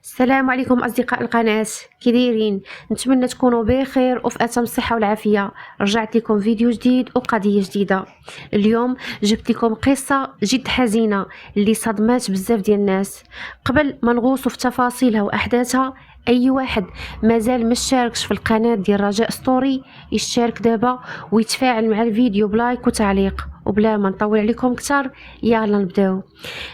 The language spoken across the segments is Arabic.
السلام عليكم أصدقاء القناة، كي دايرين؟ نتمنى تكونوا بخير وفي أتم الصحة والعافية. رجعت لكم فيديو جديد وقضية جديدة. اليوم جبت لكم قصة جد حزينة اللي صدمات بزاف ديال الناس. قبل ما نغوصوا في تفاصيلها وأحداثها، اي واحد مازال ما اشتركش في القناه ديال رجاء ستوري يشترك دابا ويتفاعل مع الفيديو بلايك وتعليق. وبلا ما نطول عليكم كتر، يلا نبداو.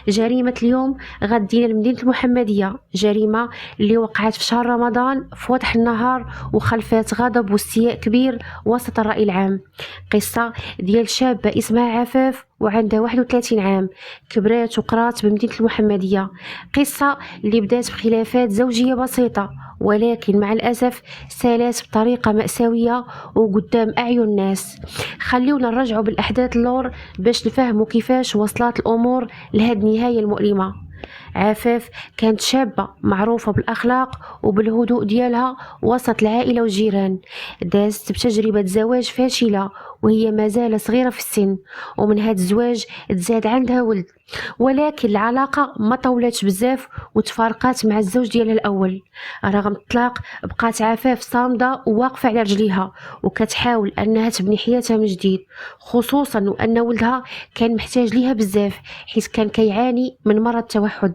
جريمة اليوم غادينا لمدينة المحمدية، جريمة اللي وقعت في شهر رمضان في وضح النهار وخلفات غضب واستياء كبير وسط الرأي العام. قصة ديال شابة اسمها عفاف وعندها 31 عام، كبرات وقرات بمدينة المحمدية. قصة اللي بدات بخلافات زوجية بسيطة، ولكن مع الأسف سالت بطريقة مأساوية وقدام أعين الناس. خليونا نرجعوا بالأحداث اللور باش نفهموا كيفاش وصلت الأمور لهاد النهاية المؤلمة. عفاف كانت شابة معروفة بالأخلاق وبالهدوء ديالها وسط العائلة والجيران. دازت بتجربة زواج فاشلة وهي مازال صغيرة في السن، ومن هاد الزواج تزاد عندها ولد، ولكن العلاقة ما طولتش بزاف وتفارقات مع الزوج ديالها الأول. رغم الطلاق بقات عفاف صامدة وواقفة على رجليها وكتحاول أنها تبني حياتها من جديد، خصوصا وأن ولدها كان محتاج ليها بزاف حيث كان كيعاني من مرض التوحد.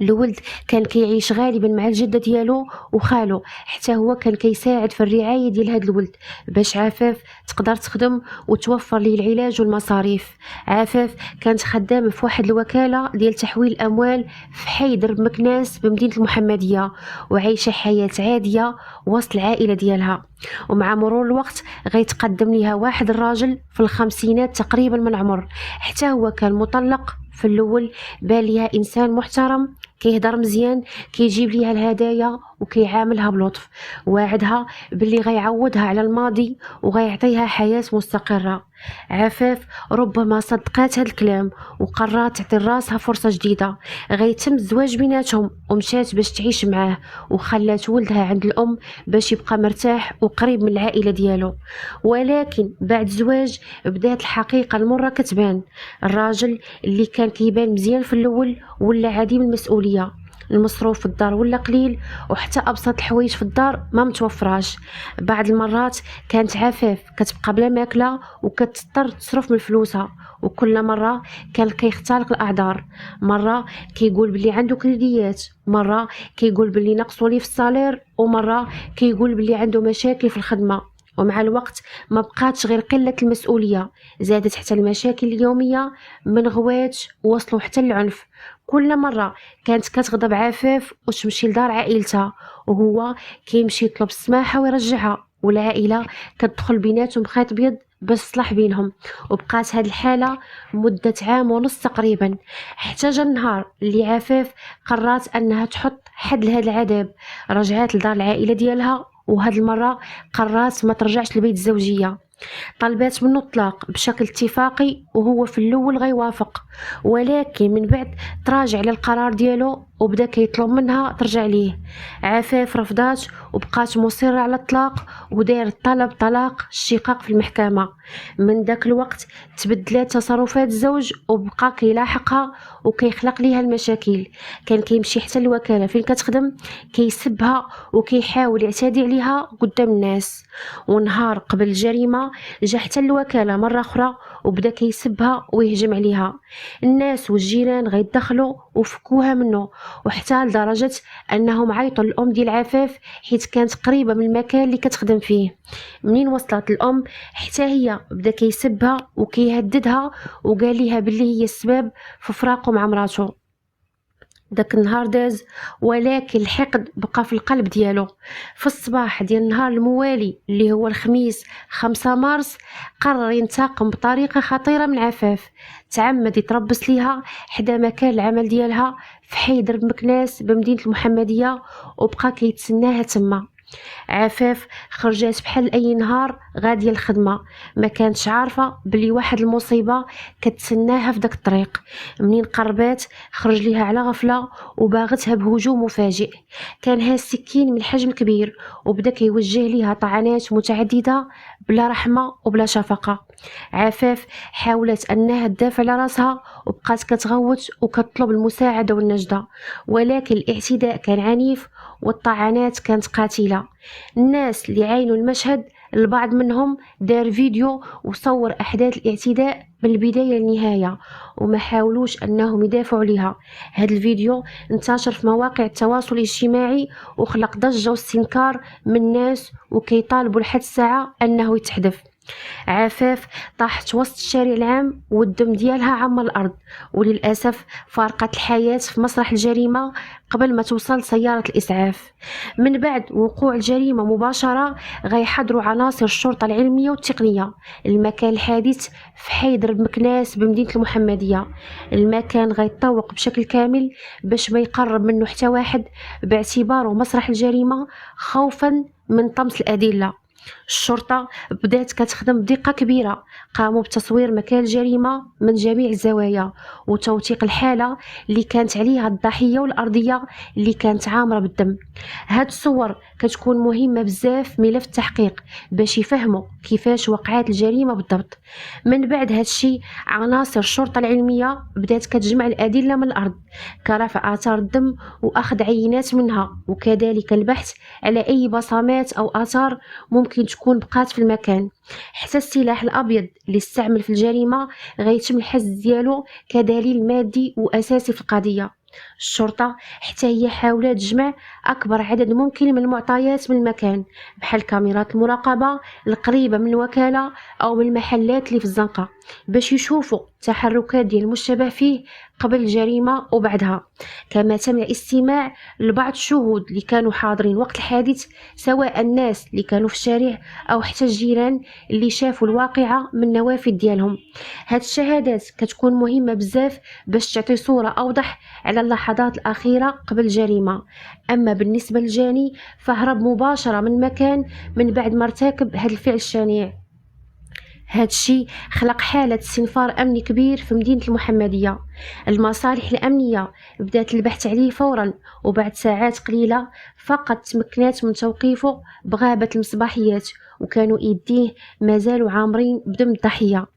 الولد كان كيعيش غالبا مع الجده ديالو وخالو، حتى هو كان كيساعد في الرعايه ديال هذا الولد باش عفاف تقدر تخدم وتوفر ليه العلاج والمصاريف. عفاف كانت خدامه في واحد الوكاله ديال تحويل الاموال في حي درب مكناس بمدينه المحمديه، وعايشه حياه عاديه وسط العائله ديالها. ومع مرور الوقت غيتقدم ليها واحد الراجل في الخمسينات تقريبا من العمر، حتى هو كان مطلق. في الاول بان ليها انسان محترم، كيهضر مزيان، كيجيب ليها الهدايا وكيعاملها بلطف، واعدها باللي غيعوضها على الماضي وغيعطيها حياة مستقرة. عفاف ربما صدقات هاد الكلام وقررت تعطي راسها فرصة جديدة. غيتم الزواج بيناتهم ومشات باش تعيش معاه، وخلات ولدها عند الأم باش يبقى مرتاح وقريب من العائلة ديالو. ولكن بعد الزواج بدات الحقيقة المرة كتبان. الراجل اللي كان كيبان مزيان في الأول ولا عديم المسؤولية، المصروف في الدار ولا قليل، وحتى ابسط الحوايج في الدار ما متوفراش. بعض المرات كانت عفاف كتبقى بلا ماكله وكتضطر تصرف من فلوسها، وكل مره كان كيختلق الاعذار. مره كيقول بلي عنده كريديات، مره كيقول بلي نقصوا ليه في الصالير، ومره كيقول بلي عنده مشاكل في الخدمه. ومع الوقت ما بقاتش غير قلة المسؤولية، زادت حتى المشاكل اليومية من غوات وصلوا حتى العنف. كل مرة كانت كتغضب عفاف وتمشي لدار عائلتها، وهو كيمشي يطلب السماحة ويرجعها، والعائلة كتدخل بيناتهم خيط بيض باش تصلح بينهم. وبقات هاد الحالة مدة عام ونص تقريبا، حتى جا النهار اللي عفاف قررت انها تحط حد لهاد العذاب. رجعت لدار العائلة ديالها، وهاد المرة قررت ما ترجعش لبيت الزوجية. طلبات منه الطلاق بشكل اتفاقي، وهو في الاول غيوافق، ولكن من بعد تراجع على القرار ديالو وبدا كيطلب منها ترجع ليه. عفاف رفضات وبقات مصرة على الطلاق، وداير طلب طلاق الشقاق في المحكمة. من داك الوقت تبدلات تصرفات الزوج وبقى كيلاحقها وكيخلق ليها المشاكل. كان كيمشي حتى الوكالة فين كتخدم كيسبها وكيحاول يعتدي عليها قدام الناس. ونهار قبل الجريمة جا حتى الوكالة مرة أخرى وبدا كيسبها ويهجم عليها. الناس والجيران غيدخلوا وفكوها منه، وحتى لدرجة أنهم عيطوا للأم ديال عفاف حيث كانت قريبة من المكان اللي كتخدم فيه. منين وصلت الأم حتى هي بدا كيسبها وكيهددها وقال ليها باللي هي السبب في فراقه مع مراته. داك النهار داز، ولكن الحقد بقى في القلب ديالو. في الصباح ديال النهار الموالي اللي هو الخميس 5 مارس قرر ينتقم بطريقة خطيرة من عفاف. تعمد يتربص ليها حدا مكان العمل ديالها في حي درب مكناس بمدينة المحمدية، وبقى كيتسناها تما. عفاف خرجات بحال اي نهار غاديه الخدمه، ما كانتش عارفه بلي واحد المصيبه كتسناها في داك الطريق. منين قربات خرج ليها على غفله وباغتها بهجوم مفاجئ. كان هاز سكين من حجم كبير وبدا كيوجه ليها طعنات متعدده بلا رحمه وبلا شفقه. عفاف حاولت انها تدافع على راسها وبقات كتغوت وكتطلب المساعده والنجده، ولكن الاعتداء كان عنيف والطعنات كانت قاتله. الناس اللي عاينوا المشهد البعض منهم دار فيديو وصور احداث الاعتداء من البدايه للنهايه وما حاولوش انهم يدافعوا عليها. هذا الفيديو انتشر في مواقع التواصل الاجتماعي وخلق ضجه واستنكار من الناس وكيطالبوا لحد الساعه انه يتحذف. عفاف طاحت وسط الشارع العام والدم ديالها عم الأرض، وللأسف فارقت الحياة في مسرح الجريمة قبل ما توصل سيارة الإسعاف. من بعد وقوع الجريمة مباشرة غيحضروا عناصر الشرطة العلمية والتقنية المكان الحادث في حي درب مكناس بمدينة المحمدية. المكان غيتطوق بشكل كامل باش ما يقرب منه حتى واحد باعتباره مسرح الجريمة خوفا من طمس الأدلة. الشرطة بدات كتخدم بدقة كبيرة، قاموا بتصوير مكان الجريمة من جميع الزوايا وتوثيق الحالة اللي كانت عليها الضحية والأرضية اللي كانت عامرة بالدم. هاد الصور كتكون مهمة بزاف ملف التحقيق باش يفهموا كيفاش وقعت الجريمة بالضبط. من بعد هادشي عناصر الشرطة العلمية بدات كتجمع الأدلة من الأرض كرفع آثار الدم وأخذ عينات منها، وكذلك البحث على أي بصمات أو آثار ممكن تكون بقات في المكان. حتى السلاح الابيض اللي استعمل في الجريمه غيتم الحجز ديالو كدليل مادي واساسي في القضيه. الشرطه حتى هي حاولت تجمع اكبر عدد ممكن من المعطيات من المكان بحال كاميرات المراقبه القريبه من الوكاله او من المحلات اللي في الزنقه باش يشوفوا التحركات ديال المشتبه فيه قبل الجريمه وبعدها. كما تم الاستماع لبعض الشهود اللي كانوا حاضرين وقت الحادث، سواء الناس اللي كانوا في الشارع او حتى الجيران اللي شافوا الواقعه من النوافذ ديالهم. هاد الشهادات كتكون مهمه بزاف باش تعطي صوره اوضح على اللحظات الاخيره قبل الجريمه. اما بالنسبه للجاني فهرب مباشره من المكان من بعد ما ارتكب هاد الفعل الشنيع. هاد الشي خلق حالة استنفار أمني كبير في مدينة المحمدية. المصالح الأمنية بدات البحث عليه فورا، وبعد ساعات قليلة فقط تمكنات من توقيفه بغابة المصباحيات، وكانوا يديه مازالوا عامرين بدم الضحية.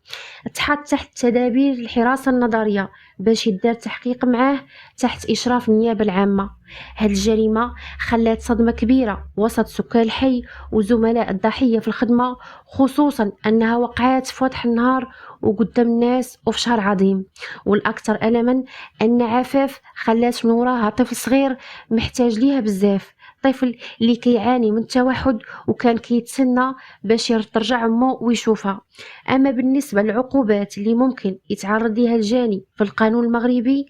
تحط تحت تدابير الحراسة النظرية باش يدار تحقيق معاه تحت إشراف النيابة العامة. هاد الجريمة خلات صدمة كبيرة وسط سكان الحي وزملاء الضحية في الخدمة، خصوصا أنها وقعت في وضح النهار وقدام الناس وفي شهر عظيم. والأكثر ألما أن عفاف خلات من وراها طفل صغير محتاج ليها بزاف، طفل اللي كيعاني من التوحد وكان كيتسنى باش ترجع امه ويشوفها. اما بالنسبه للعقوبات اللي ممكن يتعرض ليها الجاني في القانون المغربي،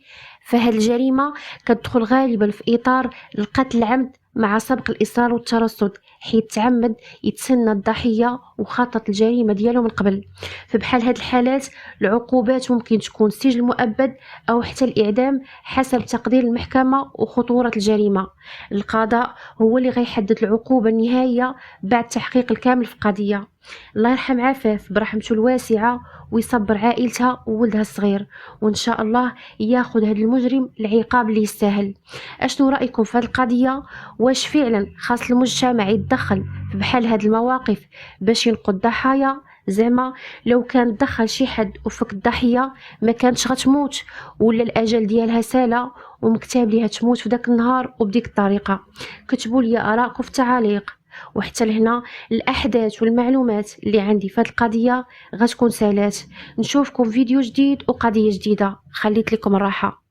فهاد الجريمه كتدخل غالبا في اطار القتل العمد مع سبق الاصرار والترصد، حيث تعمد يتسنى الضحيه وخطط الجريمه ديالو من قبل. فبحال هاد الحالات العقوبات ممكن تكون السجن المؤبد او حتى الاعدام حسب تقدير المحكمه وخطوره الجريمه. القضاء هو اللي غيحدد العقوبه النهائيه بعد التحقيق الكامل في القضيه. الله يرحم عفاف برحمته الواسعه ويصبر عائلتها وولدها الصغير، وان شاء الله ياخذ هذا المجرم العقاب اللي يستاهل. اشنو رايكم في هذه القضيه؟ واش فعلا خاص المجتمع يتدخل في بحال هذه المواقف باش ينقذ الضحايا؟ زعما لو كان دخل شي حد وفك الضحيه ما كانتش غتموت، ولا الاجل ديالها سالا ومكتاب ليها تموت في داك النهار وبديك الطريقه؟ كتبوا لي ارائكم في التعاليق. وحتى لهنا الاحداث والمعلومات اللي عندي في هذه القضيه غتكون سالات. نشوفكم فيديو جديد وقضيه جديده، خليت لكم الراحه.